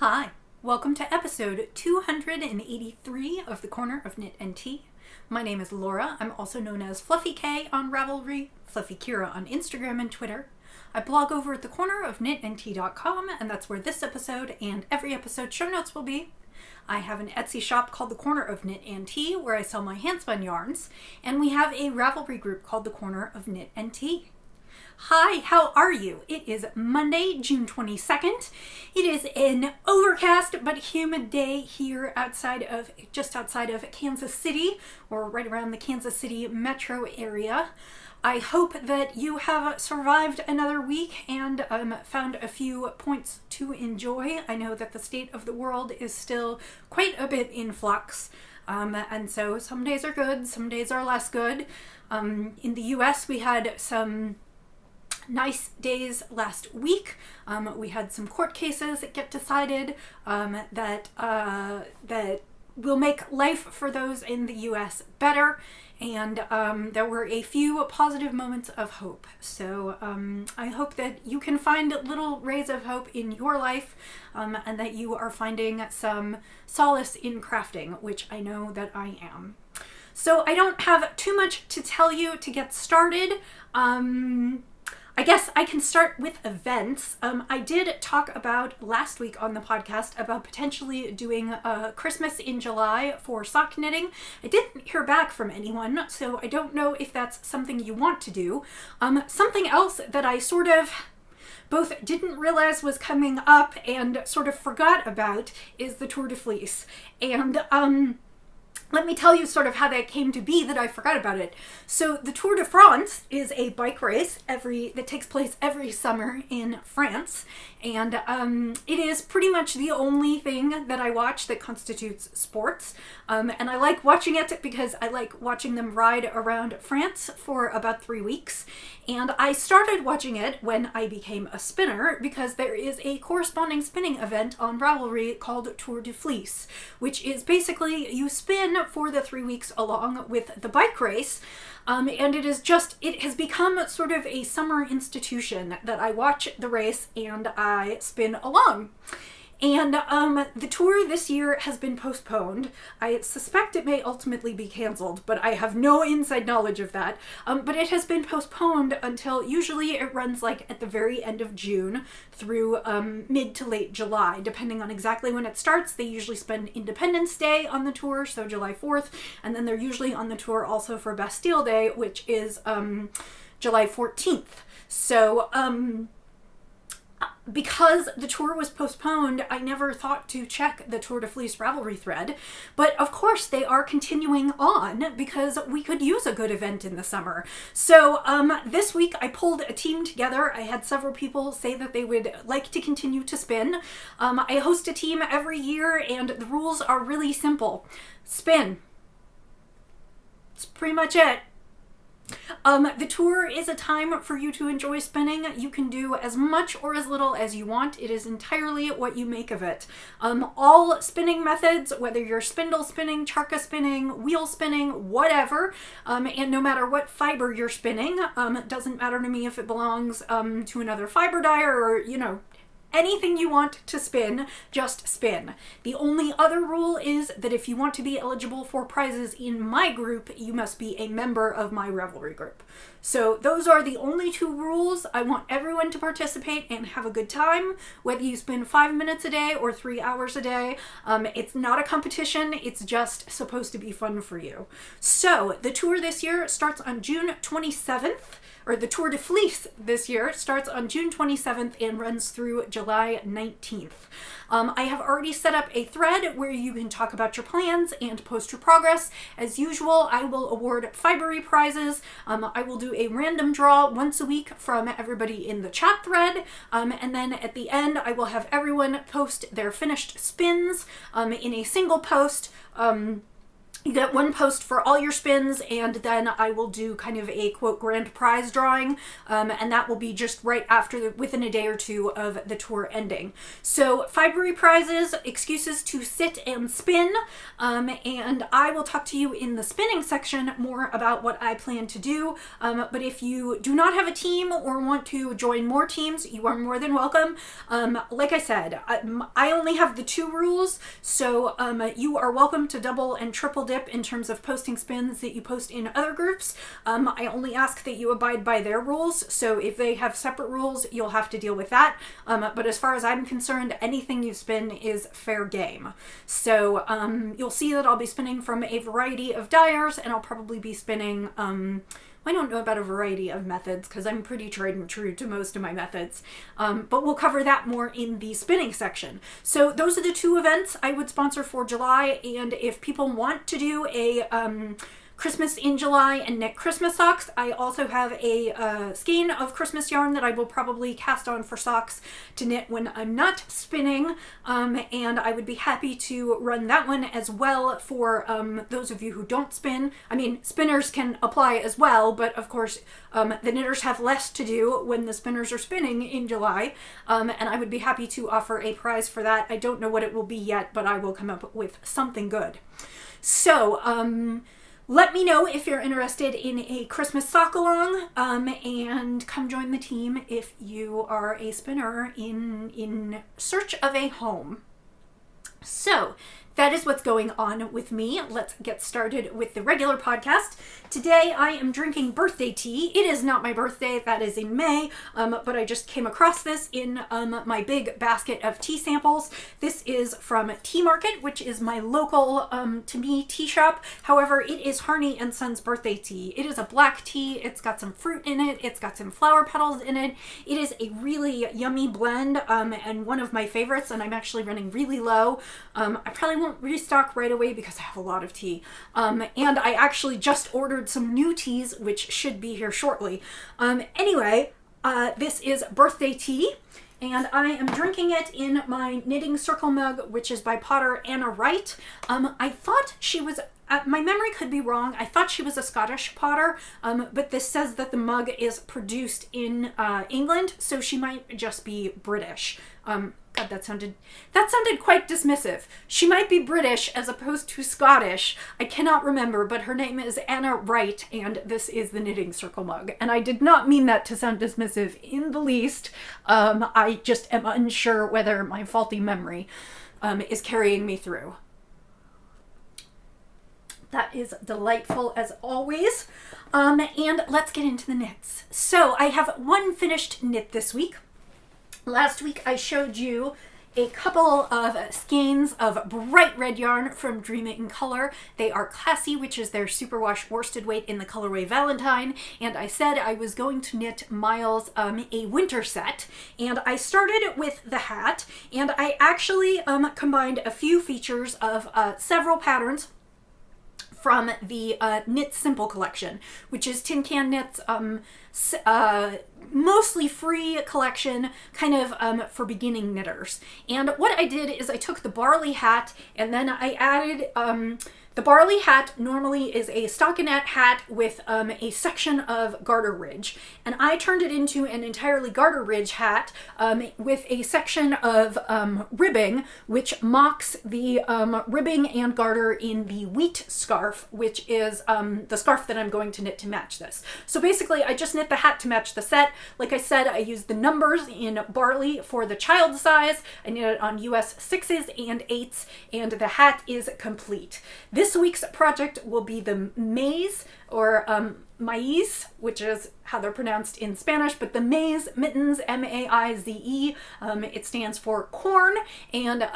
Hi, welcome to episode 283 of the Corner of Knit and Tea. My name is Laura. I'm also known as Fluffy K on Ravelry, Fluffy Kira on Instagram and Twitter. I blog over at thecornerofknitandtea.com, and that's where this episode and every episode show notes will be. I have an Etsy shop called The Corner of Knit and Tea where I sell my handspun yarns, and we have a Ravelry group called The Corner of Knit and Tea. Hi, how are you? It is Monday, June 22nd. It is an overcast but humid day here just outside of Kansas City, or right around the Kansas City metro area. I hope that you have survived another week and found a few points to enjoy. I know that the state of the world is still quite a bit in flux. And so some days are good, some days are less good. In the US, we had some nice days last week. We had some court cases get decided that will make life for those in the US better, and there were a few positive moments of hope. So I hope that you can find little rays of hope in your life, and that you are finding some solace in crafting, which I know that I am. So I don't have too much to tell you to get started. I guess I can start with events. I did talk about last week on the podcast about potentially doing Christmas in July for sock knitting. I didn't hear back from anyone, so I don't know if that's something you want to do. Something else that I sort of both didn't realize was coming up and sort of forgot about is the Tour de Fleece. And let me tell you sort of how that came to be that I forgot about it. So the Tour de France is a bike race that takes place every summer in France. And it is pretty much the only thing that I watch that constitutes sports. And I like watching it because I like watching them ride around France for about 3 weeks. And I started watching it when I became a spinner because there is a corresponding spinning event on Ravelry called Tour de Fleece, which is basically you spin for the 3 weeks along with the bike race. And it has become sort of a summer institution that I watch the race and I spin along. And the tour this year has been postponed. I suspect it may ultimately be canceled, but I have no inside knowledge of that. But it has been postponed until usually it runs like at the very end of June through mid to late July, depending on exactly when it starts. They usually spend Independence Day on the tour, so July 4th, and then they're usually on the tour also for Bastille Day, which is July 14th. So, because the tour was postponed, I never thought to check the Tour de Fleece Ravelry thread, but of course they are continuing on because we could use a good event in the summer. So this week I pulled a team together. I had several people say that they would like to continue to spin. I host a team every year and the rules are really simple. Spin. That's pretty much it. The tour is a time for you to enjoy spinning. You can do as much or as little as you want. It is entirely what you make of it. All spinning methods, whether you're spindle spinning, charka spinning, wheel spinning, whatever, and no matter what fiber you're spinning, it doesn't matter to me if it belongs to another fiber dyer or, anything you want to spin, just spin. The only other rule is that if you want to be eligible for prizes in my group, you must be a member of my Ravelry group. So those are the only 2 rules. I want everyone to participate and have a good time, whether you spend 5 minutes a day or 3 hours a day. It's not a competition, it's just supposed to be fun for you. So the tour this year starts on June 27th. Or the Tour de Fleece this year starts on June 27th and runs through July 19th. I have already set up a thread where you can talk about your plans and post your progress. As usual, I will award fibery prizes. I will do a random draw once a week from everybody in the chat thread. And then at the end, I will have everyone post their finished spins in a single post. You get one post for all your spins, and then I will do kind of a quote grand prize drawing, and that will be just right after, within a day or two of the tour ending. So Fibery prizes, excuses to sit and spin, and I will talk to you in the spinning section more about what I plan to do. But if you do not have a team or want to join more teams, you are more than welcome. Like I said, I only have the 2 rules, so you are welcome to double and triple dip in terms of posting spins that you post in other groups. I only ask that you abide by their rules, so if they have separate rules, you'll have to deal with that. But as far as I'm concerned, anything you spin is fair game. So you'll see that I'll be spinning from a variety of dyers, and I'll probably be spinning I don't know about a variety of methods because I'm pretty tried and true to most of my methods, but we'll cover that more in the spinning section. So those are the 2 events I would sponsor for July, and if people want to do a Christmas in July and knit Christmas socks, I also have a skein of Christmas yarn that I will probably cast on for socks to knit when I'm not spinning, and I would be happy to run that one as well for those of you who don't spin. I mean, spinners can apply as well, but of course the knitters have less to do when the spinners are spinning in July, and I would be happy to offer a prize for that. I don't know what it will be yet, but I will come up with something good. So, let me know if you're interested in a Christmas sock along, and come join the team if you are a spinner in search of a home. So that is what's going on with me. Let's get started with the regular podcast. Today I am drinking birthday tea. It is not my birthday, that is in May, but I just came across this in my big basket of tea samples. This is from Tea Market, which is my local, to me, tea shop. However, it is Harney and Sons birthday tea. It is a black tea. It's got some fruit in it. It's got some flower petals in it. It is a really yummy blend, and one of my favorites, and I'm actually running really low. I probably won't restock right away because I have a lot of tea. And I actually just ordered some new teas, which should be here shortly. Anyway, this is birthday tea, and I am drinking it in my knitting circle mug, which is by Potter Anna Wright. I thought she was, my memory could be wrong, I thought she was a Scottish potter, but this says that the mug is produced in England, so she might just be British. God, that sounded quite dismissive. She might be British as opposed to Scottish. I cannot remember, but her name is Anna Wright, and this is the Knitting Circle mug. And I did not mean that to sound dismissive in the least. I just am unsure whether my faulty memory is carrying me through. That is delightful as always. And let's get into the knits. So I have one finished knit this week. Last week I showed you a couple of skeins of bright red yarn from Dream It in Color. They are Classy, which is their superwash worsted weight in the colorway Valentine, and I said I was going to knit Miles a winter set, and I started with the hat, and I actually combined a few features of several patterns from the Knit Simple collection, which is Tin Can Knits, mostly free collection, kind of for beginning knitters. And what I did is I took the barley hat and then I added, the barley hat normally is a stockinette hat with a section of garter ridge, and I turned it into an entirely garter ridge hat with a section of ribbing, which mocks the ribbing and garter in the wheat scarf, which is the scarf that I'm going to knit to match this. So basically I just knit the hat to match the set. Like I said, I used the numbers in barley for the child size. I knit it on US 6s and 8s, and the hat is complete. This week's project will be the maize, or maize, which is how they're pronounced in Spanish, but the maize mittens, M-A-I-Z-E. It stands for corn, and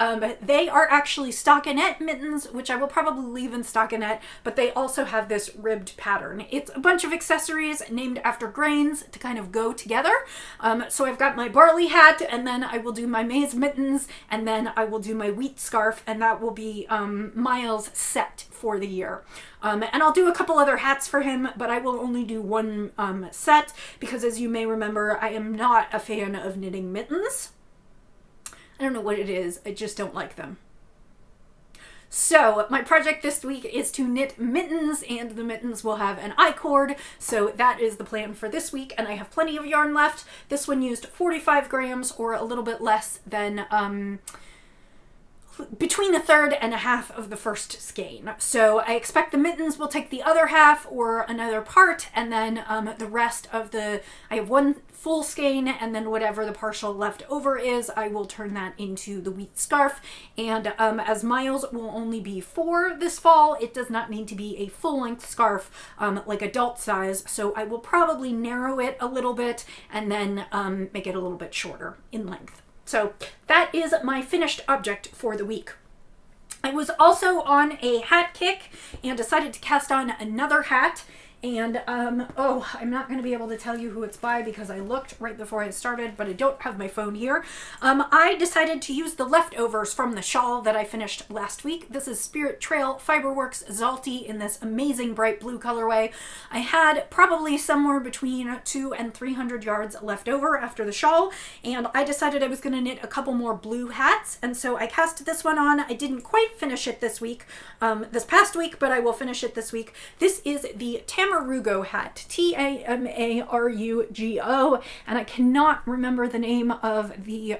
they are actually stockinette mittens, which I will probably leave in stockinette, but they also have this ribbed pattern. It's a bunch of accessories named after grains to kind of go together. So I've got my barley hat, and then I will do my maize mittens, and then I will do my wheat scarf, and that will be Miles' set for the year. And I'll do a couple other hats for him, but I will only do one set because, as you may remember, I am not a fan of knitting mittens. I don't know what it is, I just don't like them. So my project this week is to knit mittens, and the mittens will have an I-cord. So that is the plan for this week, and I have plenty of yarn left. This one used 45 grams, or a little bit less than between a third and a half of the first skein. So I expect the mittens will take the other half or another part, and then the rest of I have one full skein, and then whatever the partial left over is, I will turn that into the wheat scarf. And as miles will only be 4 this fall, it does not need to be a full-length scarf like adult size, so I will probably narrow it a little bit and then make it a little bit shorter in length. So that is my finished object for the week. I was also on a hat kick and decided to cast on another hat. And, I'm not going to be able to tell you who it's by because I looked right before I started, but I don't have my phone here. I decided to use the leftovers from the shawl that I finished last week. This is Spirit Trail Fiberworks Zalti in this amazing bright blue colorway. I had probably somewhere between 200 and 300 yards left over after the shawl, and I decided I was going to knit a couple more blue hats, and so I cast this one on. I didn't quite finish it this past week, but I will finish it this week. This is the Tamarugo hat, Tamarugo, and I cannot remember the name of the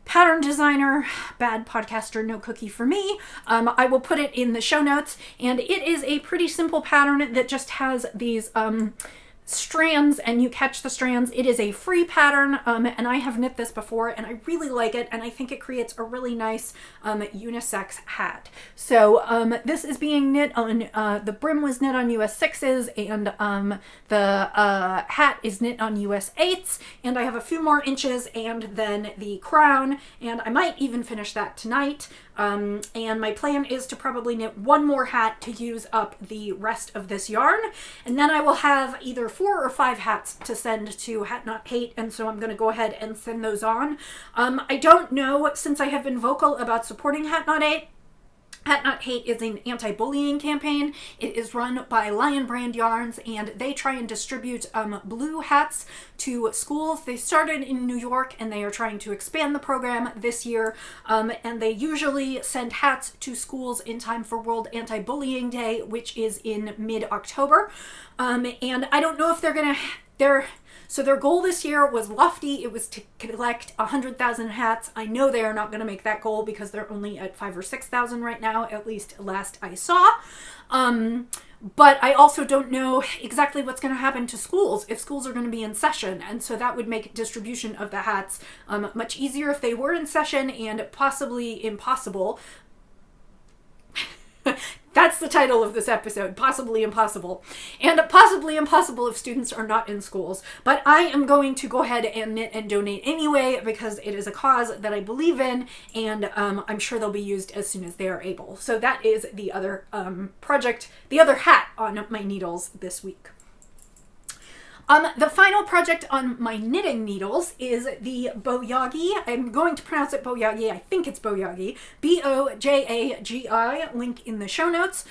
pattern designer. Bad podcaster, no cookie for me. I will put it in the show notes, and it is a pretty simple pattern that just has these strands, and you catch the strands. It is a free pattern, and I have knit this before, and I really like it, and I think it creates a really nice unisex hat. So this is being knit on, the brim was knit on US 6s, and the hat is knit on US 8s, and I have a few more inches, and then the crown, and I might even finish that tonight. And my plan is to probably knit one more hat to use up the rest of this yarn, and then I will have either 4 or 5 hats to send to Hat Not Hate, and so I'm going to go ahead and send those on. I don't know, since I have been vocal about supporting Hat Not Hate. Hat Not Hate is an anti-bullying campaign. It is run by Lion Brand Yarns, and they try and distribute blue hats to schools. They started in New York, and they are trying to expand the program this year, and they usually send hats to schools in time for World Anti-Bullying Day, which is in mid-October. And I don't know if so their goal this year was lofty. It was to collect 100,000 hats. I know they are not going to make that goal because they're only at 5,000 or 6,000 right now, at least last I saw. But I also don't know exactly what's going to happen to schools if schools are going to be in session, and so that would make distribution of the hats much easier if they were in session, and possibly impossible. That's the title of this episode, Possibly Impossible. And possibly impossible if students are not in schools. But I am going to go ahead and knit and donate anyway because it is a cause that I believe in, and I'm sure they'll be used as soon as they are able. So that is the other project, the other hat on my needles this week. The final project on my knitting needles is the Boyagi. I'm going to pronounce it Boyagi. I think it's Boyagi. Bojagi. Link in the show notes.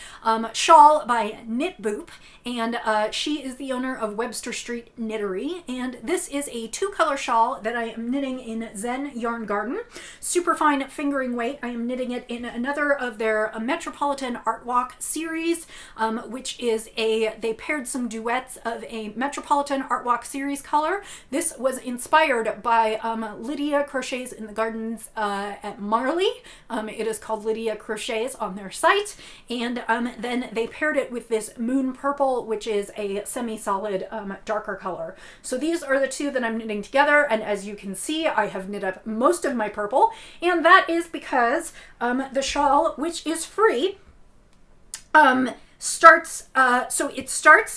Shawl by Knit Boop. And she is the owner of Webster Street Knittery. And this is a 2-color shawl that I am knitting in Zen Yarn Garden. Super fine fingering weight. I am knitting it in another of their Metropolitan Art Walk series, which is they paired some duets of a Metropolitan Art Walk series color. This was inspired by Lydia Crochets in the Gardens at Marley. It is called Lydia Crochets on their site. And then they paired it with this Moon Purple, which is a semi-solid darker color. So these are the two that I'm knitting together, and as you can see, I have knit up most of my purple, and that is because the shawl, which is free, starts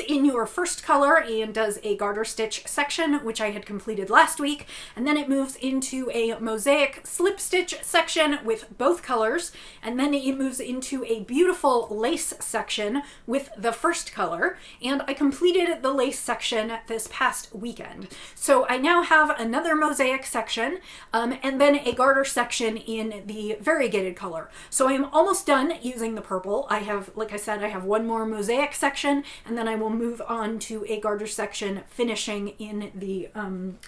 in your first color and does a garter stitch section, which I had completed last week, and then it moves into a mosaic slip stitch section with both colors, and then it moves into a beautiful lace section with the first color, and I completed the lace section this past weekend. So I now have another mosaic section, and then a garter section in the variegated color. So I'm almost done using the purple. I have, like I said, I have one one more mosaic section, and then I will move on to a garter section finishing in the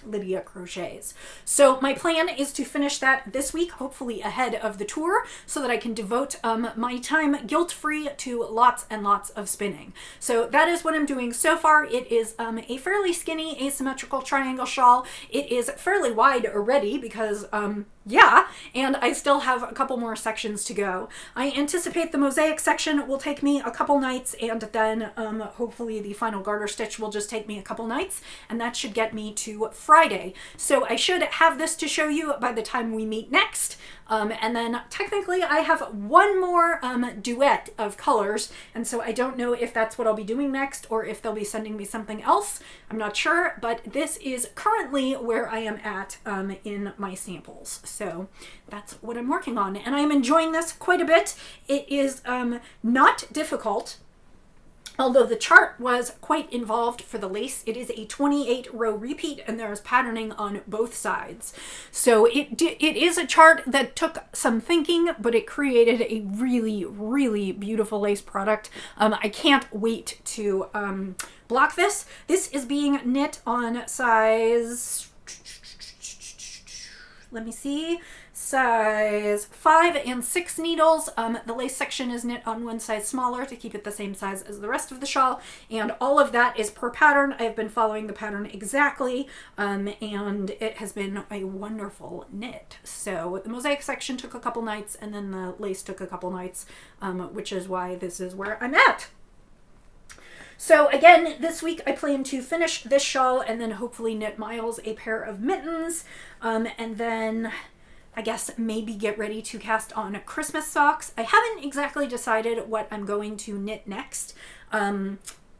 Lydia crochets. So my plan is to finish that this week, hopefully ahead of the tour, so that I can devote my time guilt-free to lots and lots of spinning. So that is what I'm doing so far. It is a fairly skinny asymmetrical triangle shawl. It is fairly wide already because yeah, and I still have a couple more sections to go. I anticipate the mosaic section will take me a couple nights, and then hopefully the final garter stitch will just take me a couple nights, and that should get me to Friday. So I should have this to show you by the time we meet next. And then technically I have one more duet of colors, and so I don't know if that's what I'll be doing next or if they'll be sending me something else. I'm not sure, but this is currently where I am at in my samples. So that's what I'm working on, and I'm enjoying this quite a bit. It is not difficult. Although the chart was quite involved for the lace. It is a 28 row repeat, and there is patterning on both sides. So it is a chart that took some thinking, but it created a really, really beautiful lace product. I can't wait to block this. This is being knit on size, let me see, size 5 and 6 needles. The lace section is knit on one size smaller to keep it the same size as the rest of the shawl, and all of that is per pattern. I've been following the pattern exactly, and it has been a wonderful knit. So the mosaic section took a couple nights, and then the lace took a couple nights, which is why this is where I'm at. So again, this week I plan to finish this shawl and then hopefully knit Miles a pair of mittens, and then I guess maybe get ready to cast on Christmas socks. I haven't exactly decided what I'm going to knit next.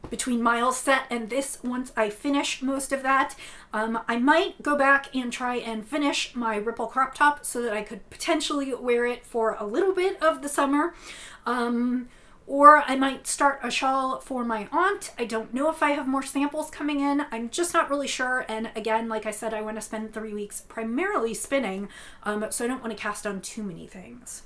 Between Miles' set and this, once I finish most of that, I might go back and try and finish my ripple crop top so that I could potentially wear it for a little bit of the summer. Or I might start a shawl for my aunt. I don't know if I have more samples coming in. I'm just not really sure. And again, like I said, I want to spend 3 weeks primarily spinning, so I don't want to cast on too many things.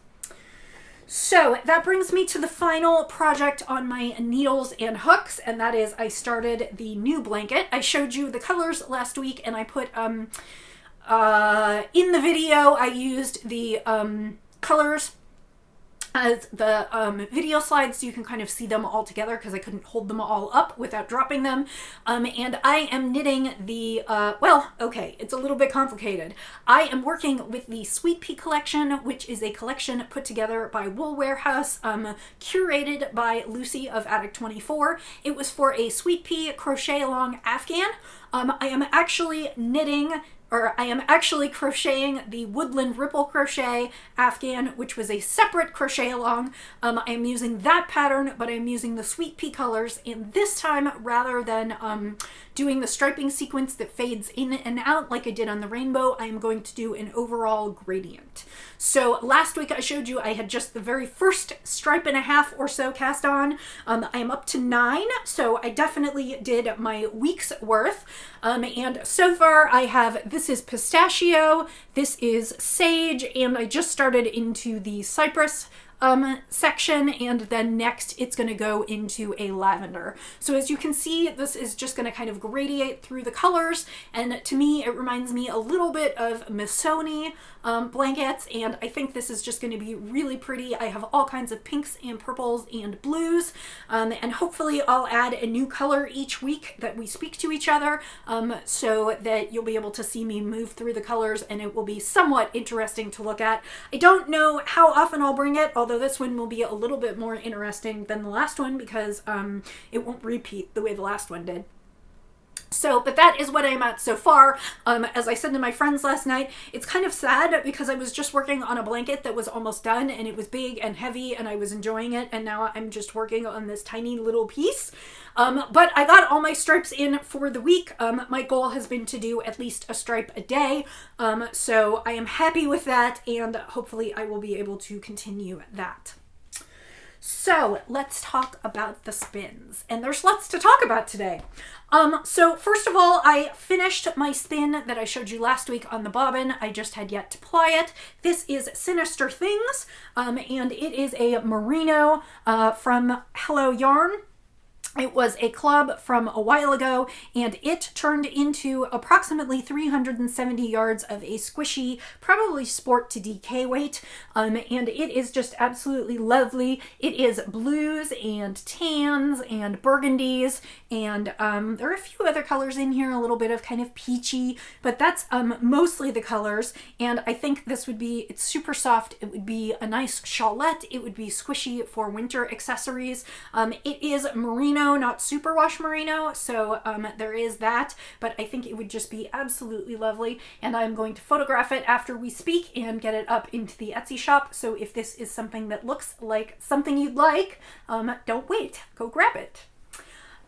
So that brings me to the final project on my needles and hooks, and that is I started the new blanket. I showed you the colors last week, and I put, in the video, I used the colors as the video slides, so you can kind of see them all together because I couldn't hold them all up without dropping them. And I am knitting the, well, okay, it's a little bit complicated. I am working with the Sweet Pea collection, which is a collection put together by Wool Warehouse, curated by Lucy of Attic 24. It was for a Sweet Pea crochet along Afghan. I am actually crocheting the Woodland Ripple Crochet Afghan, which was a separate crochet along. I am using that pattern, but I'm using the Sweet Pea colors, and this time, rather than doing the striping sequence that fades in and out like I did on the rainbow, I am going to do an overall gradient. So last week I showed you I had just the very first stripe and a half or so cast on. I am up to 9, so I definitely did my week's worth. And so far I have, this is pistachio, this is sage, and I just started into the cypress section, and then next it's going to go into a lavender. So as you can see, this is just going to kind of gradiate through the colors, and to me it reminds me a little bit of Missoni blankets, and I think this is just going to be really pretty. I have all kinds of pinks and purples and blues, and hopefully I'll add a new color each week that we speak to each other, so that you'll be able to see me move through the colors, and it will be somewhat interesting to look at. I don't know how often I'll bring it, although this one will be a little bit more interesting than the last one because it won't repeat the way the last one did. So, but that is what I'm at so far. As I said to my friends last night, it's kind of sad because I was just working on a blanket that was almost done, and it was big and heavy and I was enjoying it, and now I'm just working on this tiny little piece. But I got all my stripes in for the week. My goal has been to do at least a stripe a day. So I am happy with that, and hopefully I will be able to continue that. So let's talk about the spins, and there's lots to talk about today. So first of all, I finished my spin that I showed you last week on the bobbin. I just had yet to ply it. This is Sinister Things, and it is a merino from Hello Yarn. It was a club from a while ago, and it turned into approximately 370 yards of a squishy, probably sport to DK weight, and it is just absolutely lovely. It is blues and tans and burgundies, and there are a few other colors in here, a little bit of kind of peachy, but that's mostly the colors, and I think this would be, it's super soft, it would be a nice shawlette, it would be squishy for winter accessories. It is merino, not superwash merino, so there is that, but I think it would just be absolutely lovely, and I'm going to photograph it after we speak and get it up into the Etsy shop. So if this is something that looks like something you'd like, don't wait, go grab it.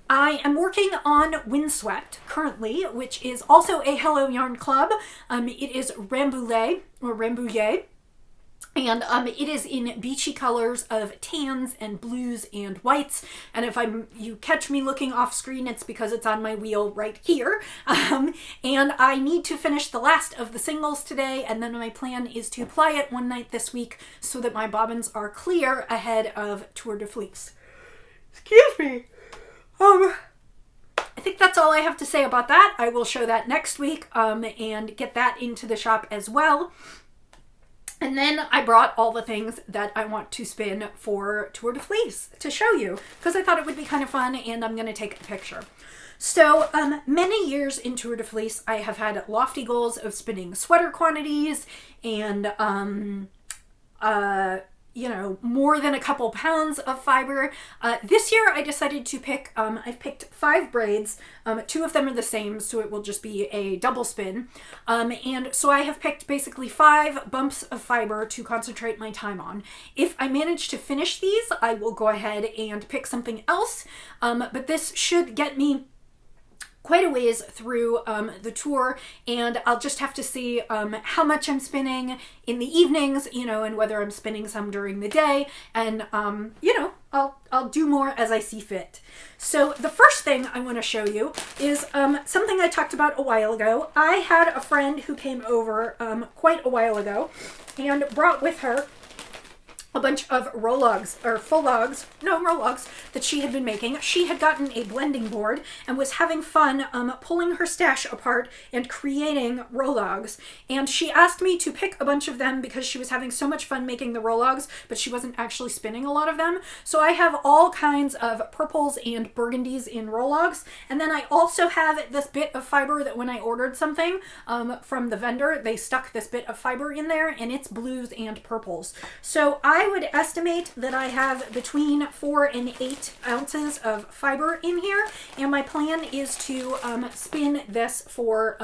I am working on Windswept currently, which is also a Hello Yarn club. It is Rambouillet, or Rambouillet, and it is in beachy colors of tans and blues and whites. And if you catch me looking off screen, it's because it's on my wheel right here. And I need to finish the last of the singles today, and then my plan is to apply it one night this week so that my bobbins are clear ahead of Tour de Fleece. Excuse me. I think that's all I have to say about that. I will show that next week and get that into the shop as well. And then I brought all the things that I want to spin for Tour de Fleece to show you, because I thought it would be kind of fun, and I'm going to take a picture. So many years in Tour de Fleece, I have had lofty goals of spinning sweater quantities and you know, more than a couple pounds of fiber. This year I decided to pick, I've picked 5 braids. 2 of them are the same, so it will just be a double spin. And so I have picked basically 5 bumps of fiber to concentrate my time on. If I manage to finish these, I will go ahead and pick something else. But this should get me quite a ways through the tour, and I'll just have to see how much I'm spinning in the evenings, you know, and whether I'm spinning some during the day, and you know, I'll do more as I see fit. So the first thing I want to show you is something I talked about a while ago. I had a friend who came over quite a while ago and brought with her a bunch of rologs, or rologs that she had been making. She had gotten a blending board and was having fun pulling her stash apart and creating rologs. And she asked me to pick a bunch of them because she was having so much fun making the rologs, but she wasn't actually spinning a lot of them. So I have all kinds of purples and burgundies in rologs. And then I also have this bit of fiber that when I ordered something from the vendor, they stuck this bit of fiber in there, and it's blues and purples. So I would estimate that I have between 4 and 8 ounces of fiber in here, and my plan is to spin this for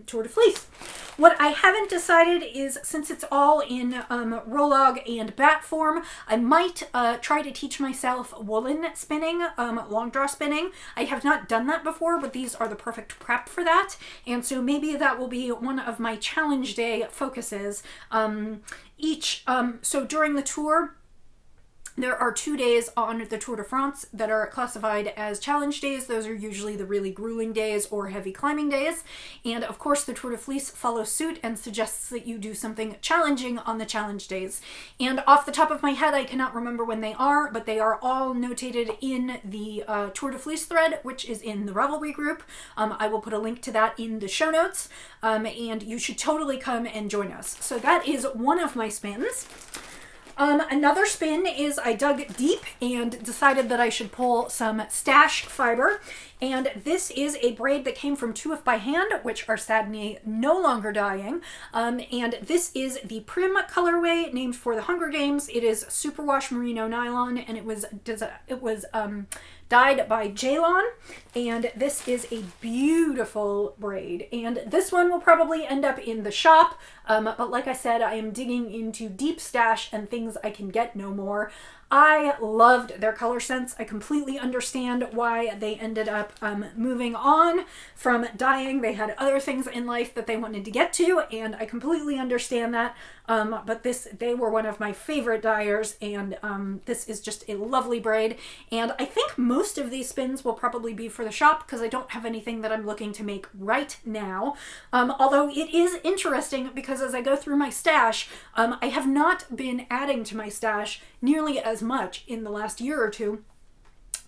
Tour de Fleece. What I haven't decided is, since it's all in rolog and bat form, I might try to teach myself woolen spinning, long draw spinning. I have not done that before, but these are the perfect prep for that, and so maybe that will be one of my challenge day focuses. So during the tour, there are 2 days on the Tour de France that are classified as challenge days. Those are usually the really grueling days or heavy climbing days. And of course, the Tour de Fleece follows suit and suggests that you do something challenging on the challenge days. And off the top of my head, I cannot remember when they are, but they are all notated in the Tour de Fleece thread, which is in the Ravelry group. I will put a link to that in the show notes, and you should totally come and join us. So that is one of my spins. Another spin is I dug deep and decided that I should pull some stash fiber, and this is a braid that came from 2 by Hand, which are sadly no longer dyeing, and this is the Prim colorway named for the Hunger Games. It is superwash merino nylon, and it was dyed by Jalon, and this is a beautiful braid, and this one will probably end up in the shop, but like I said, I am digging into deep stash and things I can get no more. I loved their color sense. I completely understand why they ended up moving on from dyeing. They had other things in life that they wanted to get to, and I completely understand that. But they were one of my favorite dyers, and this is just a lovely braid. And I think most of these spins will probably be for the shop because I don't have anything that I'm looking to make right now. Although it is interesting because as I go through my stash, I have not been adding to my stash nearly as much in the last year or two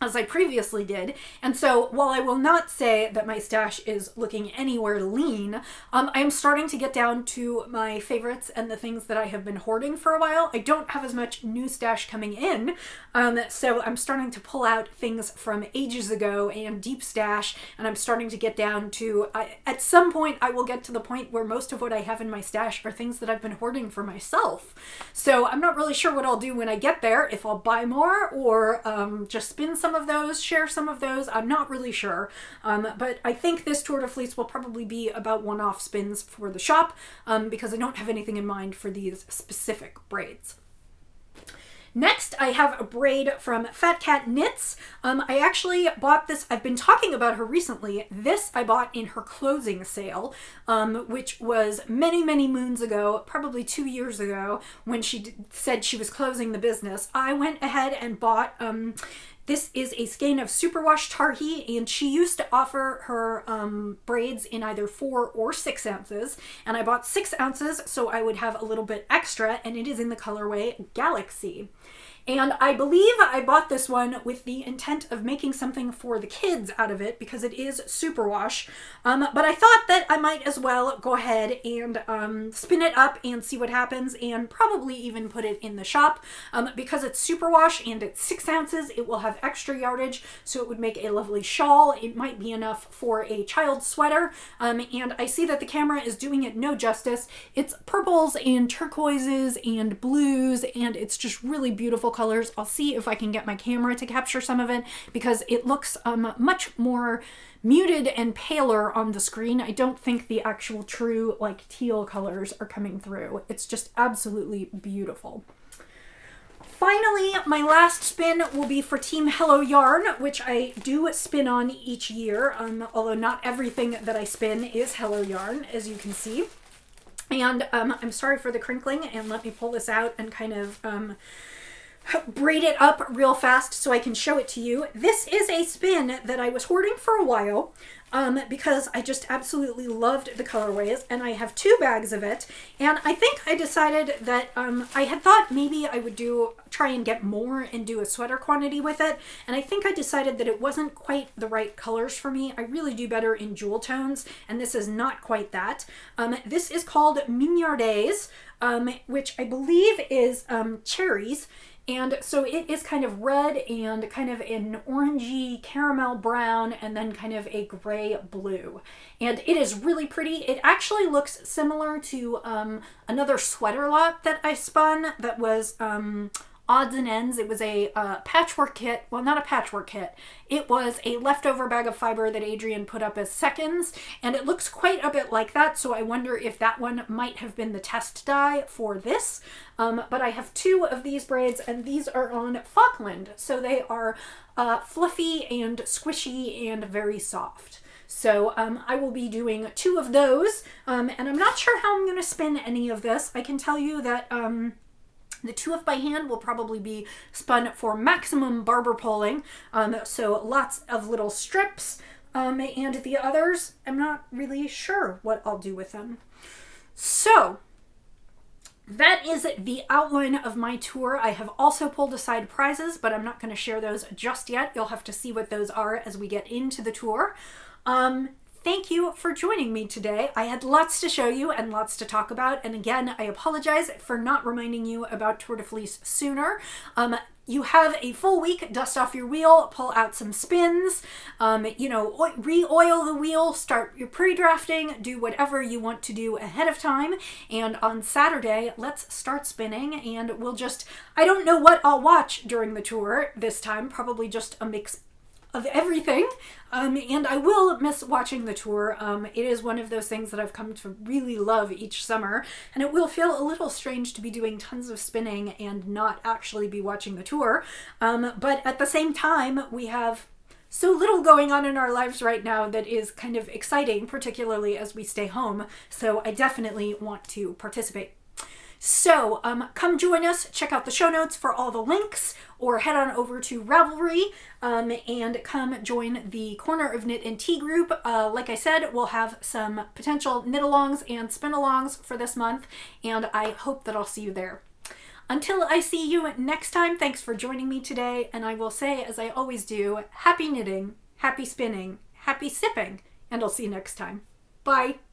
as I previously did. And so while I will not say that my stash is looking anywhere lean, I am starting to get down to my favorites and the things that I have been hoarding for a while. I don't have as much new stash coming in, so I'm starting to pull out things from ages ago and deep stash, and I'm starting to get down to, at some point I will get to the point where most of what I have in my stash are things that I've been hoarding for myself. So I'm not really sure what I'll do when I get there, if I'll buy more or just spin some of those, share some of those. I'm not really sure, but I think this Tour de Fleece will probably be about one-off spins for the shop because I don't have anything in mind for these specific braids. Next, I have a braid from Fat Cat Knits. I actually bought this. I've been talking about her recently. This I bought in her closing sale, which was many, many moons ago, probably 2 years ago, when she said she was closing the business. I went ahead and bought this is a skein of superwash Tarhi, and she used to offer her braids in either 4 or 6 ounces, and I bought 6 ounces so I would have a little bit extra, and it is in the colorway Galaxy. And I believe I bought this one with the intent of making something for the kids out of it because it is superwash. But I thought that I might as well go ahead and spin it up and see what happens, and probably even put it in the shop. Because it's superwash and it's 6 ounces, it will have extra yardage, so it would make a lovely shawl. It might be enough for a child's sweater. And I see that the camera is doing it no justice. It's purples and turquoises and blues, and it's just really beautiful colors. I'll see if I can get my camera to capture some of it because it looks much more muted and paler on the screen. I don't think the actual true like teal colors are coming through. It's just absolutely beautiful. Finally, my last spin will be for Team Hello Yarn, which I do spin on each year, although not everything that I spin is Hello Yarn, as you can see. And I'm sorry for the crinkling, and let me pull this out and kind of braid it up real fast so I can show it to you. This is a spin that I was hoarding for a while because I just absolutely loved the colorways, and I have 2 bags of it, and I think I decided that I had thought maybe I would try and get more and do a sweater quantity with it, and I think I decided that it wasn't quite the right colors for me. I really do better in jewel tones, and this is not quite that. This is called Mignardays, which I believe is cherries. And so it is kind of red and kind of an orangey caramel brown and then kind of a gray blue. And it is really pretty. It actually looks similar to another sweater lot that I spun that was odds and ends. It was a patchwork kit. Well, not a patchwork kit. It was a leftover bag of fiber that Adrian put up as seconds, and it looks quite a bit like that, so I wonder if that one might have been the test dye for this. But I have 2 of these braids, and these are on Falkland, so they are fluffy and squishy and very soft. So I will be doing 2 of those, and I'm not sure how I'm going to spin any of this. I can tell you that the 2 of by hand will probably be spun for maximum barber pulling, so lots of little strips, and the others, I'm not really sure what I'll do with them. So that is the outline of my tour. I have also pulled aside prizes, but I'm not going to share those just yet. You'll have to see what those are as we get into the tour. Thank you for joining me today. I had lots to show you and lots to talk about. And again, I apologize for not reminding you about Tour de Fleece sooner. You have a full week, dust off your wheel, pull out some spins, re-oil the wheel, start your pre-drafting, do whatever you want to do ahead of time. And on Saturday, let's start spinning, and we'll I don't know what I'll watch during the tour this time, probably just a mix of everything, and I will miss watching the tour. It is one of those things that I've come to really love each summer, and it will feel a little strange to be doing tons of spinning and not actually be watching the tour, but at the same time, we have so little going on in our lives right now that is kind of exciting, particularly as we stay home, so I definitely want to participate. So come join us, check out the show notes for all the links, or head on over to Ravelry and come join the Corner of Knit and Tea group. Like I said, we'll have some potential knit-alongs and spin-alongs for this month, and I hope that I'll see you there. Until I see you next time, thanks for joining me today, and I will say, as I always do, happy knitting, happy spinning, happy sipping, and I'll see you next time. Bye!